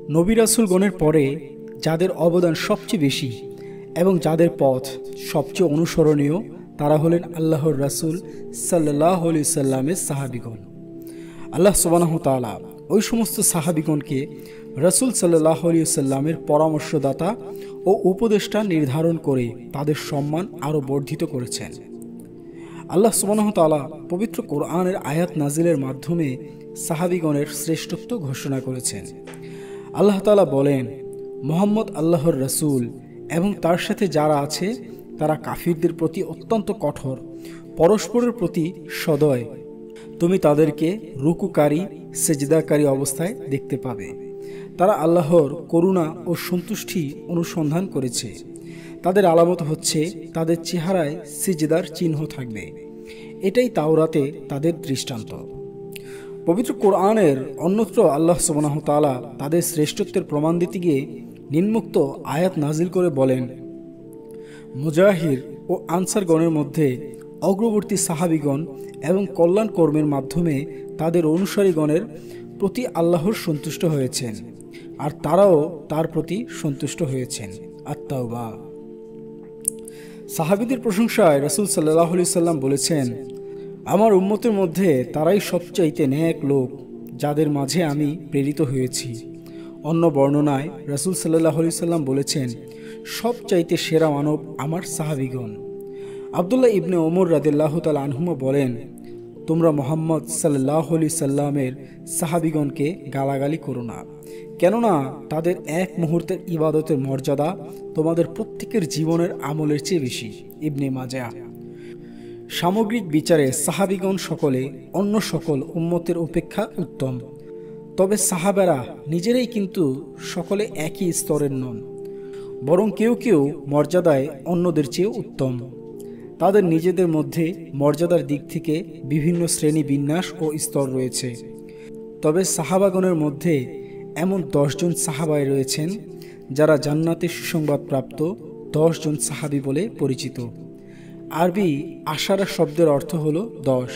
নবী রাসূলগণের পরে যাদের অবদান সবচেয়ে বেশি এবং যাদের পথ সবচেয়ে অনুসরণীয় তারা হলেন আল্লাহর রাসূল সাল্লাল্লাহু আলাইহি সাল্লামের সাহাবীগণ। আল্লাহ সুবহানাহু ওয়া তাআলা ওই সমস্ত সাহাবীগণকে রাসূল সাল্লাল্লাহু আলাইহি সাল্লামের পরামর্শদাতা ও উপদেষ্টা নির্ধারণ করে তাদের সম্মান আরও বর্ধিত করেছেন। আল্লাহ সুবহানাহু ওয়া তাআলা পবিত্র কোরআনের আয়াত নাজিলের মাধ্যমে সাহাবীগণের শ্রেষ্ঠত্ব ঘোষণা করেছেন। আল্লাহ তাআলা বলেন, মুহাম্মদ আল্লাহর রাসূল এবং তার সাথে যারা আছে তারা কাফিরদের প্রতি অত্যন্ত কঠোর, পরস্পরের প্রতি সদয়। তুমি তাদেরকে রুকুকারী, সেজদাকারী অবস্থায় দেখতে পাবে। তারা আল্লাহর করুণা ও সন্তুষ্টি অনুসন্ধান করেছে। তাদের আলামত হচ্ছে তাদের চেহারায় সিজদার চিহ্ন থাকবে। এটাই তাওরাতে তাদের দৃষ্টান্ত। পবিত্র কোরআনের অন্যত্র আল্লাহ সুবহানাহু ওয়া তাআলা তাদের শ্রেষ্ঠত্বের প্রমাণ দিতে গিয়ে নিম্নোক্ত আয়াত নাজিল করে বলেন, মুজাহির ও আনসারগণের মধ্যে অগ্রবর্তী সাহাবীগণ এবং কল্যাণ কর্মের মাধ্যমে তাদের অনুসারীগণের প্রতি আল্লাহর সন্তুষ্ট হয়েছেন, আর তারাও তার প্রতি সন্তুষ্ট হয়েছেন। আত-তাওবা। সাহাবীদের প্রশংসায় রাসূল সাল্লাল্লাহু আলাইহি সাল্লাম বলেছেন, আমার উম্মতের মধ্যে তারাই সবচাইতে নেক লোক যাদের মাঝে আমি প্রেরিত হয়েছি। অন্য বর্ণনায় রাসূল সাল্লাল্লাহু আলাইহি সাল্লাম বলেছেন, সবচাইতে সেরা মানব আমার সাহাবীগণ। আব্দুল্লাহ ইবনে ওমর রাদিয়াল্লাহু তাআলা আনহুমা বলেন, তোমরা মুহাম্মদ সাল্লাল্লাহু আলাইহি সাল্লামের সাহাবীগণকে গালাগালি করো না, কেননা তাদের এক মুহূর্তের ইবাদতের মর্যাদা তোমাদের প্রত্যেকের জীবনের আমলের চেয়ে বেশি। ইবনে মাজাহ। সামগ্রিক বিচারে সাহাবীগণ সকলে অন্য সকল উম্মতের অপেক্ষা উত্তম, তবে সাহাবারা নিজেরাই কিন্তু সকলে একই স্তরের নন, বরং কেউ কেউ মর্যাদায় অন্যদের চেয়ে উত্তম। তাদের নিজেদের মধ্যে মর্যাদার দিক থেকে বিভিন্ন শ্রেণী বিন্যাস ও স্তর রয়েছে। তবে সাহাবাগণের মধ্যে এমন 10 জন সাহাবায় রয়েছেন যারা জান্নাতের সুসংবাদপ্রাপ্ত 10 জন সাহাবী বলে পরিচিত। আরবি আশারা শব্দের অর্থ হলো 10,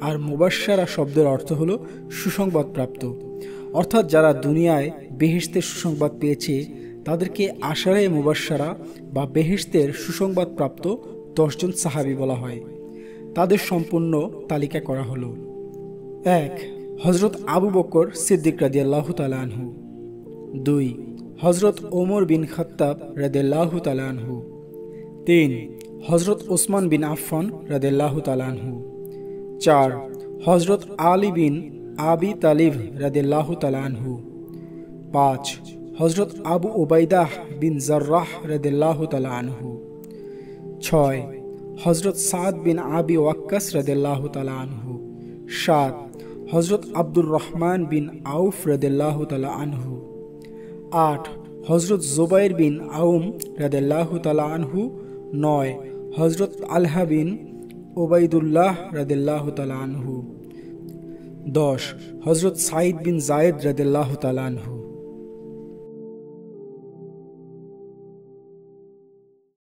আর মুবাশশারা শব্দের অর্থ হলো সুসংবাদপ্রাপ্ত। অর্থাৎ যারা দুনিয়ায় বেহেশতের সুসংবাদ পেয়েছে তাদেরকে আশারায়ে মুবাশশারা বা বেহেশতের সুসংবাদপ্রাপ্ত 10 জন সাহাবী বলা হয়। তাদের সম্পূর্ণ তালিকা করা হলো: 1. হযরত আবু বকর সিদ্দিক রাদিয়াল্লাহু তাআলা আনহু। 2. হযরত ওমর বিন খাত্তাব রাদিয়াল্লাহু তাআলা আনহু। 3. হযরত ওসমান বিন আফফান রাদিয়াল্লাহু তাআলা আনহু। 4. হযরত আলী বিন আবি তালিব রাদিয়াল্লাহু তাআলা আনহু। 5. হযরত আবু উবাইদাহ বিন জাররাহ রাদিয়াল্লাহু তাআলা আনহু। 6. হযরত সাদ বিন আবি ওয়াক্কাস রাদিয়াল্লাহু তাআলা আনহু। 7. হযরত আব্দুর রহমান বিন আউফ রাদিয়াল্লাহু তাআলা আনহু। 8. হযরত জুবাইর বিন আউম রাদিয়াল্লাহু তাআলা আনহু। 9. হযরত আলহা বিন ওবাইদুল্লাহ রাদিয়াল্লাহু তাআলা আনহু। 10. হযরত সাঈদ বিন যায়েদ রাদিয়াল্লাহু তাআলা আনহু।